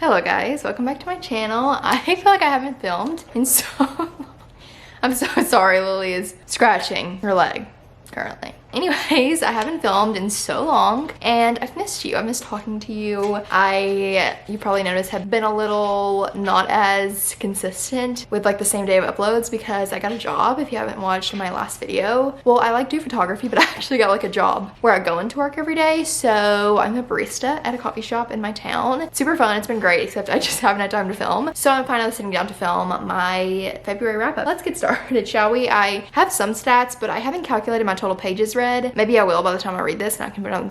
Hello guys, welcome back to my channel. I feel like I haven't filmed in so long. I'm so sorry, Lily is scratching her leg currently. Anyways, I haven't filmed in so long and I've missed you. I missed talking to you. You probably noticed, have been a little not as consistent with like the same day of uploads because I got a job. If you haven't watched my last video, well, I like do photography, but I actually got like a job where I go into work every day. So I'm a barista at a coffee shop in my town. It's super fun. It's been great, except I just haven't had time to film. So I'm finally sitting down to film my February wrap up. Let's get started, shall we? I have some stats, but I haven't calculated my total pages read. Maybe I will by the time I read this and I can put it on,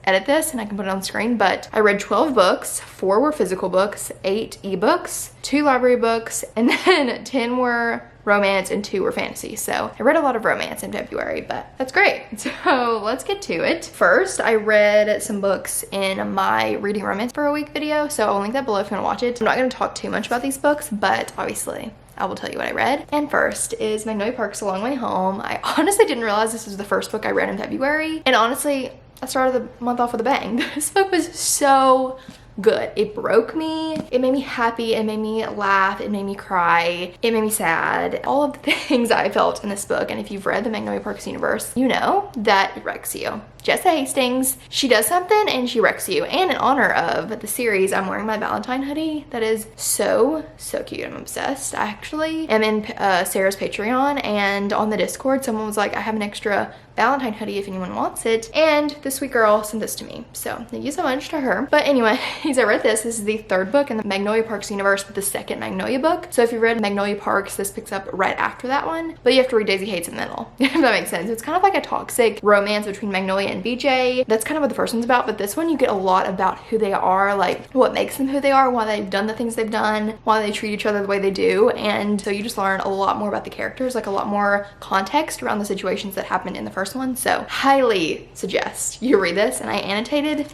edit this and I can put it on screen. But I read 12 books, 4 were physical books, 8 ebooks, 2 library books, and then 10 were romance and 2 were fantasy. So I read a lot of romance in February, but that's great. So let's get to it. First, I read some books in my reading romance for a week video. So I'll link that below if you want to watch it. I'm not going to talk too much about these books, but obviously I will tell you what I read. And first is Magnolia Parks, A Long Way Home. I honestly didn't realize this was the first book I read in February. And honestly, I started the month off with a bang. This book was so good. It broke me. It made me happy. It made me laugh. It made me cry. It made me sad. All of the things I felt in this book. And if you've read the Magnolia Parks universe, you know that it wrecks you. Jessa Hastings, she does something and she wrecks you. And in honor of the series, I'm wearing my Valentine hoodie. That is so cute. I'm obsessed. I actually am in Sarah's Patreon, and on the Discord, someone was like, I have an extra Valentine hoodie if anyone wants it. And this sweet girl sent this to me. So thank you so much to her. But anyways, I read this. This is the 3rd book in the Magnolia Parks universe, but the 2nd Magnolia book. So if you read Magnolia Parks, this picks up right after that one. But you have to read Daisy Hates in the middle, if that makes sense. It's kind of like a toxic romance between Magnolia and BJ. That's kind of what the first one's about, but this one you get a lot about who they are, like what makes them who they are, why they've done the things they've done, why they treat each other the way they do. And so you just learn a lot more about the characters, like a lot more context around the situations that happened in the first one. So highly suggest you read this, and I annotated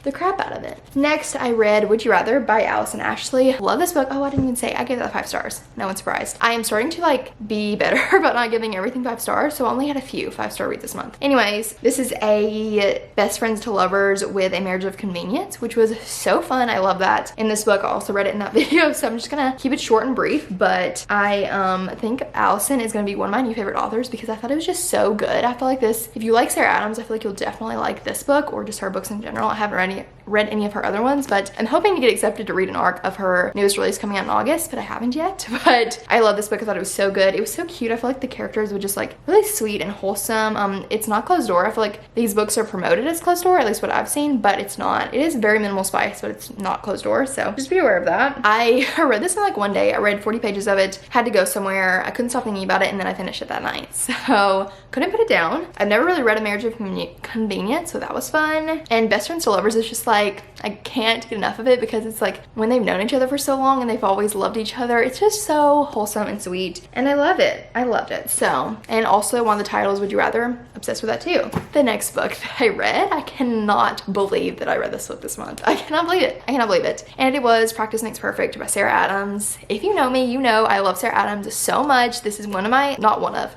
the crap out of it. Next, I read Would You Rather by Allison Ashley. Love this book. Oh, I didn't even say, I gave that 5 stars. No one's surprised. I am starting to like be better about not giving everything 5 stars, so I only had a few 5-star reads this month. Anyways, this is a best friends to lovers with a marriage of convenience, which was so fun. I love that. In this book, I also read it in that video, so I'm just gonna keep it short and brief, but I think Allison is gonna be one of my new favorite authors because I thought it was just so good. I feel like this, if you like Sarah Adams, I feel like you'll definitely like this book, or just her books in general. I haven't read any of her other ones, but I'm hoping to get accepted to read an arc of her newest release coming out in August, but I haven't yet. But I love this book. I thought it was so good. It was so cute. I feel like the characters were just like really sweet and wholesome. It's not closed door. I feel like these books are promoted as closed door, at least what I've seen, but it's not. It is very minimal spice, but it's not closed door, so just be aware of that. I read this in like one day. I read 40 pages of it, had to go somewhere. I couldn't stop thinking about it, and then I finished it that night, so couldn't put it down. I've never really read A Marriage of Convenience, so that was fun. And Best Friends to Lovers is just like, I can't get enough of it because it's like when they've known each other for so long and they've always loved each other. It's just so wholesome and sweet, and I love it. I loved it. So, and also one of the titles, Would You Rather, obsessed with that too. The next book that I read, I cannot believe that I read this book this month. I cannot believe it. I cannot believe it. And it was Practice Makes Perfect by Sarah Adams. If you know me, you know I love Sarah Adams so much. This is my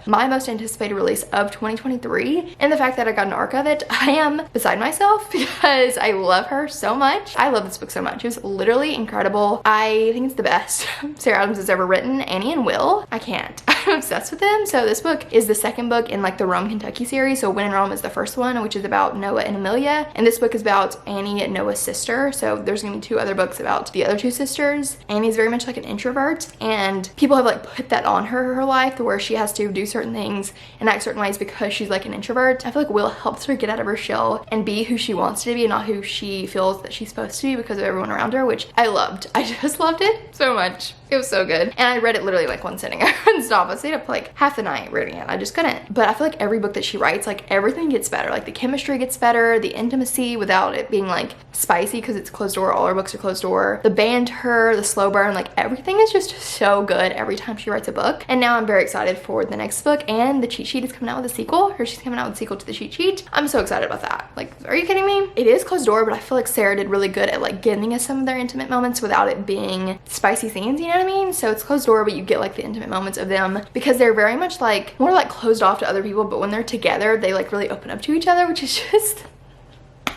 most anticipated release of 2023. And the fact that I got an arc of it, I am beside myself because I love her so much. I love this book so much. It was literally incredible. I think it's the best Sarah Adams has ever written. Annie and Will, I can't. I'm obsessed with them. So this book is the 2nd book in like the Rome, Kentucky series. So When in Rome is the first one, which is about Noah and Amelia. And this book is about Annie and Noah's sister. So there's gonna be 2 other books about the other 2 sisters. Annie's very much like an introvert, and people have like put that on her life where she has to do certain things and act certain ways because she's like an introvert. I feel like Will helps her get out of her shell and be who she wants to be and not who she feels that she's supposed to be because of everyone around her, which I loved. I just loved it so much. It was so good. And I read it literally like one sitting. I couldn't stop. I stayed up like half the night reading it. I just couldn't. But I feel like every book that she writes, like everything gets better. Like the chemistry gets better, the intimacy without it being like spicy because it's closed door. All her books are closed door. The banter, the slow burn, like everything is just so good every time she writes a book. And now I'm very excited for the next book, and the cheat sheet is coming out with a sequel, or she's coming out with a sequel to the cheat sheet. I'm so excited about that. Like, are you kidding me? It is closed door, but I feel like Sarah did really good at like giving us some of their intimate moments without it being spicy scenes, you know what I mean? So it's closed door, but you get like the intimate moments of them because they're very much like more like closed off to other people, but when they're together they like really open up to each other, which is just,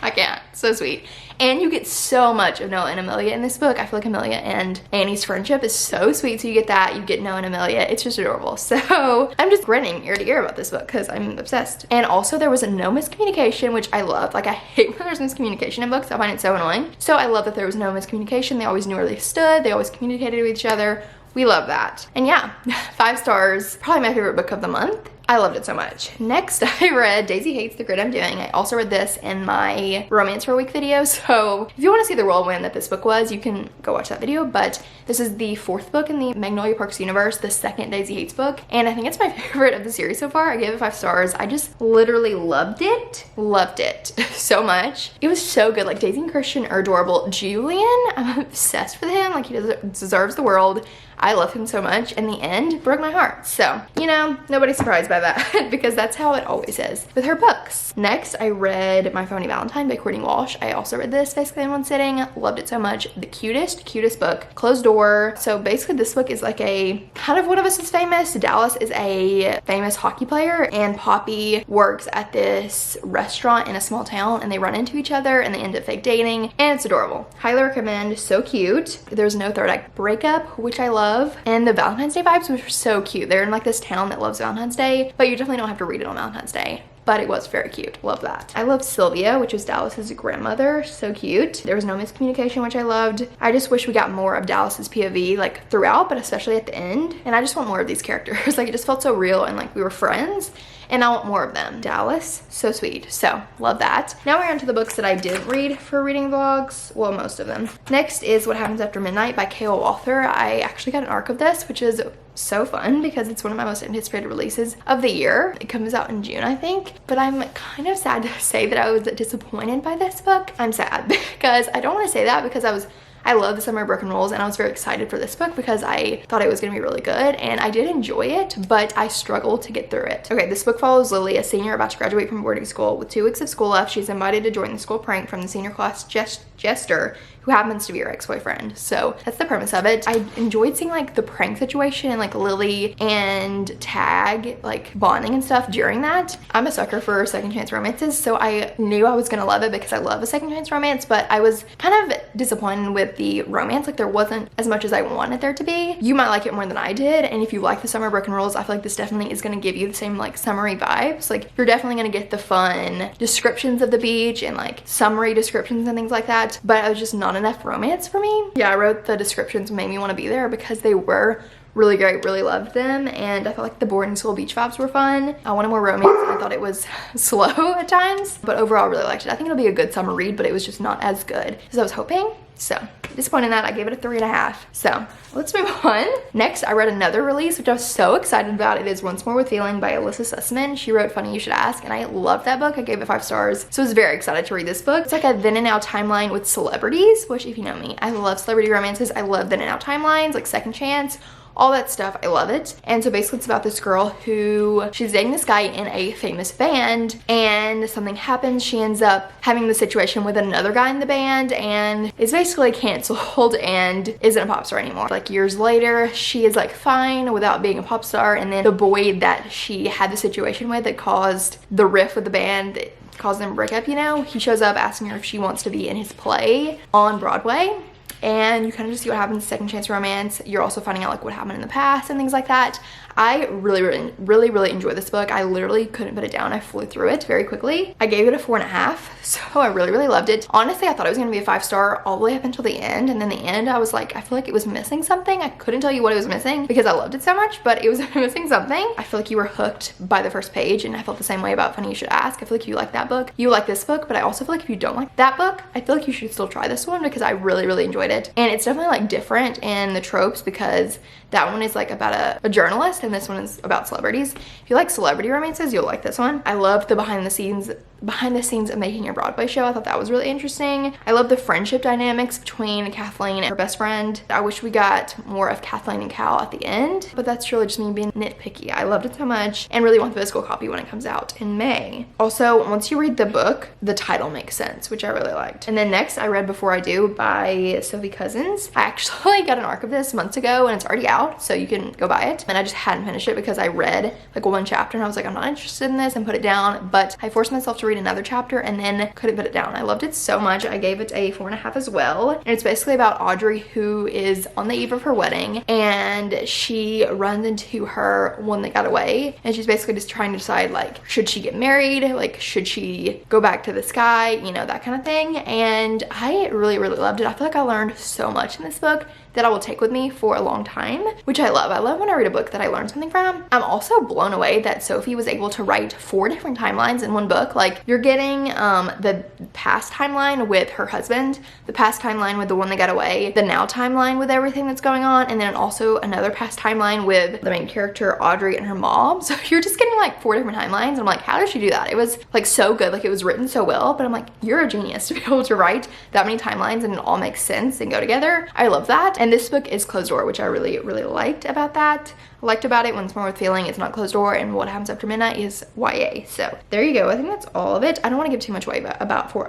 I can't. So sweet. And you get so much of Noah and Amelia in this book. I feel like Amelia and Annie's friendship is so sweet. So you get that, you get Noah and Amelia. It's just adorable. So I'm just grinning ear to ear about this book because I'm obsessed. And also there was no miscommunication, which I love. Like I hate when there's miscommunication in books. I find it so annoying. So I love that there was no miscommunication. They always knew where they stood. They always communicated with each other. We love that. And yeah, 5 stars. Probably my favorite book of the month. I loved it so much. Next, I read Daisy Hates the Grit I'm Doing. I also read this in my Romance for a Week video. So if you want to see the whirlwind that this book was, you can go watch that video. But this is the 4th book in the Magnolia Parks universe, the 2nd Daisy Hates book. And I think it's my favorite of the series so far. I gave it 5 stars. I just literally loved it. Loved it so much. It was so good. Like Daisy and Christian are adorable. Julian, I'm obsessed with him. Like he deserves the world. I love him so much. In the end, broke my heart. So, you know, nobody's surprised by that because that's how it always is with her books. Next, I read My Funny Valentine by Courtney Walsh. I also read this basically in one sitting. Loved it so much. The cutest book. Closed door. So basically this book is like a kind of One of Us is Famous. Dallas is a famous hockey player and Poppy works at this restaurant in a small town and they run into each other and they end up fake dating and it's adorable. Highly recommend. So cute. There's no third act breakup, which I love. And the Valentine's Day vibes were so cute. They're in like this town that loves Valentine's Day, but you definitely don't have to read it on Valentine's Day. But it was very cute. Love that. I love Sylvia, which was Dallas's grandmother. So cute. There was no miscommunication, which I loved. I just wish we got more of Dallas's POV like throughout, but especially at the end. And I just want more of these characters. Like it just felt so real and like we were friends. And I want more of them. Dallas, so sweet. So, love that. Now we're on to the books that I did read for reading vlogs. Well, most of them. Next is What Happens After Midnight by Kayla Walther. I actually got an arc of this, which is so fun because it's one of my most anticipated releases of the year. It comes out in June, I think. But I'm kind of sad to say that I was disappointed by this book. I'm sad because I don't want to say that because I love The Summer of Broken Rules and I was very excited for this book because I thought it was going to be really good and I did enjoy it, but I struggled to get through it. Okay, this book follows Lily, a senior about to graduate from boarding school. With 2 weeks of school left, she's invited to join the school prank from the senior class jester who happens to be her ex-boyfriend. So that's the premise of it. I enjoyed seeing like the prank situation and like Lily and Tag like bonding and stuff during that. I'm a sucker for second chance romances, so I knew I was gonna love it because I love a second chance romance, but I was kind of disappointed with the romance. Like there wasn't as much as I wanted there to be. You might like it more than I did, and if you like The Summer of Broken Rules, I feel like this definitely is gonna give you the same like summery vibes. Like you're definitely gonna get the fun descriptions of the beach and like summary descriptions and things like that, but I was just not enough romance for me. Yeah, I wrote the descriptions made me want to be there because they were really great, really loved them, and I felt like the boarding school beach vibes were fun. I wanted more romance and I thought it was slow at times, but overall I really liked it. I think it'll be a good summer read, but it was just not as good as I was hoping. So disappointed in that. I gave it a 3.5. So let's move on. Next, I read another release, which I was so excited about. It is Once More with Feeling by Alyssa Sussman. She wrote Funny You Should Ask, and I love that book. I gave it 5 stars. So I was very excited to read this book. It's like a then and now timeline with celebrities, which if you know me, I love celebrity romances. I love then and now timelines, like Second Chance, all that stuff. I love it. And so basically it's about this girl who she's dating this guy in a famous band and something happens. She ends up having the situation with another guy in the band and is basically canceled and isn't a pop star anymore. Like years later, she is like fine without being a pop star, and then the boy that she had the situation with that caused the rift with the band, caused them to break up, you know, he shows up asking her if she wants to be in his play on Broadway. And you kind of just see what happens, second chance romance. You're also finding out like what happened in the past and things like that. I really enjoyed this book. I literally couldn't put it down. I flew through it very quickly. I gave it a 4.5, so I really loved it. Honestly, I thought it was gonna be a 5-star all the way up until the end, and then the end I was like, I feel like it was missing something. I couldn't tell you what it was missing because I loved it so much, but it was missing something. I feel like you were hooked by the first page, and I felt the same way about Funny You Should Ask. I feel like you like that book, you like this book, but I also feel like if you don't like that book, I feel like you should still try this one because I really enjoyed it. And it's definitely like different in the tropes because that one is like about a journalist and this one is about celebrities. If you like celebrity romances, you'll like this one. I love the behind the scenes of making your Broadway show. I thought that was really interesting. I love the friendship dynamics between Kathleen and her best friend. I wish we got more of Kathleen and Cal at the end, but that's really just me being nitpicky. I loved it so much and really want the physical copy when it comes out in May. Also, once you read the book, the title makes sense, which I really liked. And then next I read Before I Do by Sophie Sophie Cousins. I actually got an arc of this months ago and it's already out, so you can go buy it. And I just hadn't finished it because I read like one chapter and I was like, I'm not interested in this, and put it down. But I forced myself to read another chapter and then couldn't put it down. I loved it so much. I gave it a 4.5 as well. And it's basically about Audrey, who is on the eve of her wedding, and she runs into her one that got away, and she's basically just trying to decide, like, should she get married, like should she go back to the sky, you know, that kind of thing. And I really loved it. I feel like I learned so much in this book that I will take with me for a long time, which I love. I love when I read a book that I learned something from. I'm also blown away that Sophie was able to write 4 different timelines in one book. Like, you're getting the past timeline with her husband, the past timeline with the one that got away, the now timeline with everything that's going on, and then also another past timeline with the main character Audrey and her mom. So you're just getting like 4 different timelines, and I'm like, how did she do that? It was like so good. Like, it was written so well, but I'm like, you're a genius to be able to write that many timelines and it all makes sense and go together. I love that. And this book is closed door, which I really liked about that. I liked about it, Once More with Feeling, it's not closed door, and What Happens After Midnight is YA. So there you go. I think that's all of it. I don't want to give too much away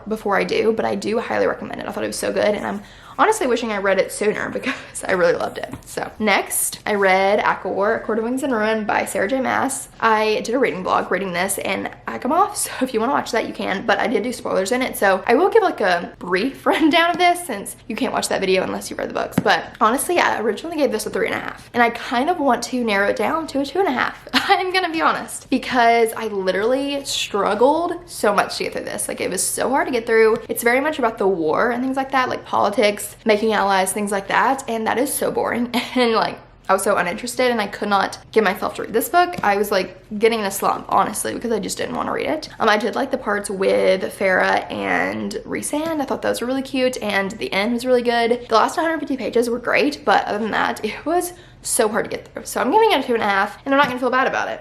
before I do, but I do highly recommend it. I thought it was so good, and I'm honestly wishing I read it sooner because I really loved it. So next, I read Aqua War, A Court of Wings and Ruin by Sarah J. Maas. I did a reading vlog reading this in Akamoff, so if you want to watch that, you can, but I did do spoilers in it, so I will give like a brief rundown of this since you can't watch that video unless you read the books. But honestly, I originally gave this a 3.5, and I kind of want to narrow it down to a 2.5. I'm gonna be honest, because I literally struggled so much to get through this. Like, it was so hard to get through. It's very much about the war and things like that, like politics, making allies, things like that, and that is so boring. And like, I was so uninterested and I could not get myself to read this book. I was like getting in a slump, honestly, because I just didn't want to read it. I did like the parts with Farah and Rhysand. I thought those were really cute, and the end was really good. The last 150 pages were great, but other than that, it was so hard to get through. So I'm giving it a 2.5, and I'm not gonna feel bad about it.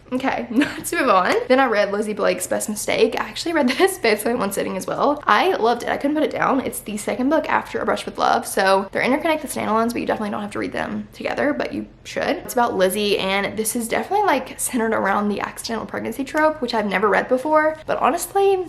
Okay, let's move on. Then I read Lizzie Blake's Best Mistake. I actually read this basically in one sitting as well. I loved it. I couldn't put it down. It's the second book after A Brush with Love, so they're interconnected standalones, but you definitely don't have to read them together, but you should. It's about Lizzie, and this is definitely like centered around the accidental pregnancy trope, which I've never read before, but honestly,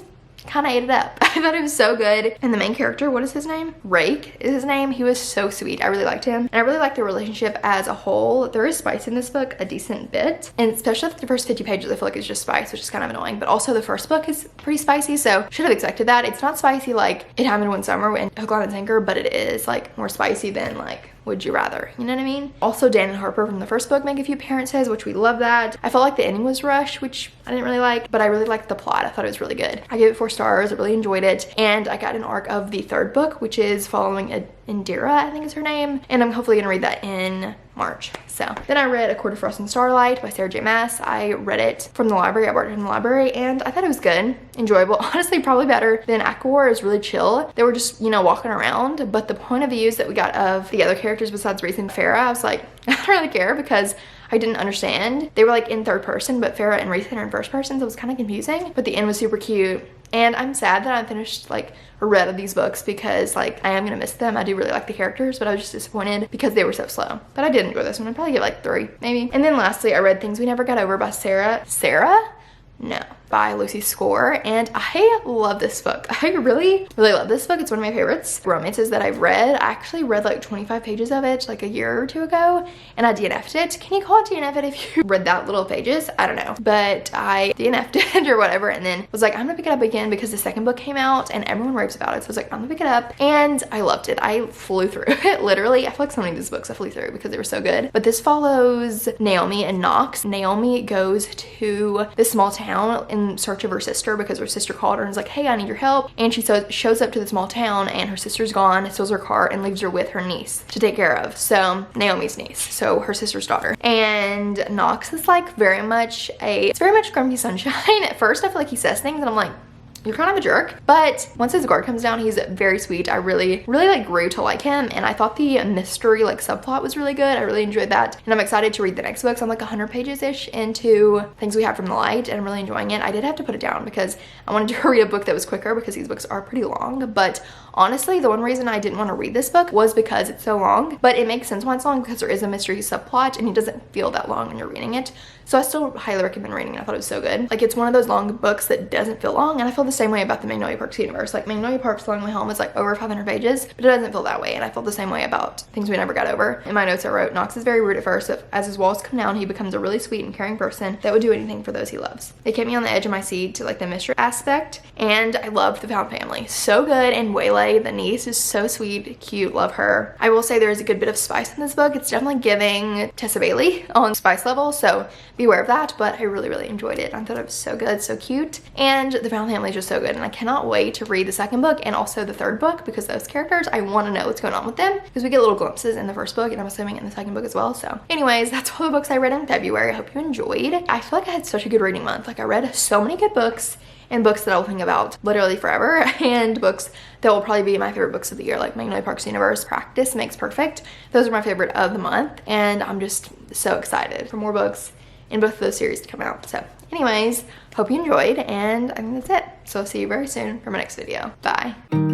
kind of ate it up. I thought it was so good. And the main character, what is his name? Rake is his name. He was so sweet. I really liked him. And I really liked the relationship as a whole. There is spice in this book a decent bit. And especially the first 50 pages, I feel like it's just spice, which is kind of annoying. But also the first book is pretty spicy, so should have expected that. It's not spicy like It Happened One Summer in Hook, Line, and Sinker, but it is like more spicy than like Would You Rather, you know what I mean? Also, Dan and Harper from the first book make a few appearances, which we love that. I felt like the ending was rushed, which I didn't really like, but I really liked the plot. I thought it was really good. I gave it 4 stars. I really enjoyed it, and I got an arc of the third book, which is following Indira, I think is her name, and I'm hopefully gonna read that in March. So then I read A Court of Frost and Starlight by Sarah J. Maas. I read it from the library. I bought it from the library, and I thought it was good, enjoyable. Honestly, probably better than Aqua War. It was really chill. They were just, you know, walking around, but the point of views that we got of the other characters besides Reese and Farah, I was like, I don't really care, because I didn't understand. They were like in third person, but Farah and Reese are in first person, so it was kind of confusing, but the end was super cute. And I'm sad that I finished like a read of these books, because like I am gonna miss them. I do really like the characters, but I was just disappointed because they were so slow. But I did enjoy this one. I'd probably give like 3 maybe. And then lastly, I read Things We Never Got Over by by Lucy Score, and I love this book. I really love this book. It's one of my favorites romances that I've read. I actually read like 25 pages of it like a year or 2 ago, and I DNF'd it. Can you call it DNF it if you read that little pages? I don't know, but I DNF'd it or whatever, and then was like, I'm gonna pick it up again because the second book came out and everyone raves about it, so I was like, I'm gonna pick it up, and I loved it. I flew through it, literally. I feel like so many of these books I flew through because they were so good. But this follows Naomi and Knox. Naomi goes to this small town in search of her sister because her sister called her and was like, hey, I need your help. And she shows up to the small town, and her sister's gone, steals her car, and leaves her with her niece to take care of. So Naomi's niece, so her sister's daughter. And Knox is like very much Grumpy Sunshine. At first I feel like he says things and I'm like, you're kind of a jerk, but once his guard comes down, he's very sweet. I really like grew to like him, and I thought the mystery like subplot was really good. I really enjoyed that, and I'm excited to read the next books. I'm like 100 pages ish into Things We Have from the Light, and I'm really enjoying it. I did have to put it down because I wanted to read a book that was quicker because these books are pretty long, but Honestly, the one reason I didn't want to read this book was because it's so long, but it makes sense why it's long because there is a mystery subplot and it doesn't feel that long when you're reading it. So I still highly recommend reading it. I thought it was so good. Like, it's one of those long books that doesn't feel long, and I feel the same way about the Magnolia Parks universe. Like, Magnolia Parks Along My Home is like over 500 pages, but it doesn't feel that way, and I feel the same way about Things We Never Got Over. In my notes I wrote, Knox is very rude at first, but as his walls come down, he becomes a really sweet and caring person that would do anything for those he loves. They kept me on the edge of my seat to like the mystery aspect, and I loved the found family. So good, and Waylay, the niece, is so sweet, cute, love her. I will say there's a good bit of spice in this book. It's definitely giving Tessa Bailey on spice level, so beware of that, but I really, really enjoyed it. I thought it was so good, so cute, and the found family is just so good, and I cannot wait to read the second book and also the third book because those characters, I want to know what's going on with them because we get little glimpses in the first book, and I'm assuming in the second book as well. So anyways, that's all the books I read in February. I hope you enjoyed. I feel like I had such a good reading month. Like, I read so many good books, and books that I'll think about literally forever, and books that will probably be my favorite books of the year, like Magnolia Parks Universe, Practice Makes Perfect. Those are my favorite of the month, and I'm just so excited for more books in both of those series to come out. So anyways, hope you enjoyed, and I think that's it. So I'll see you very soon for my next video. Bye.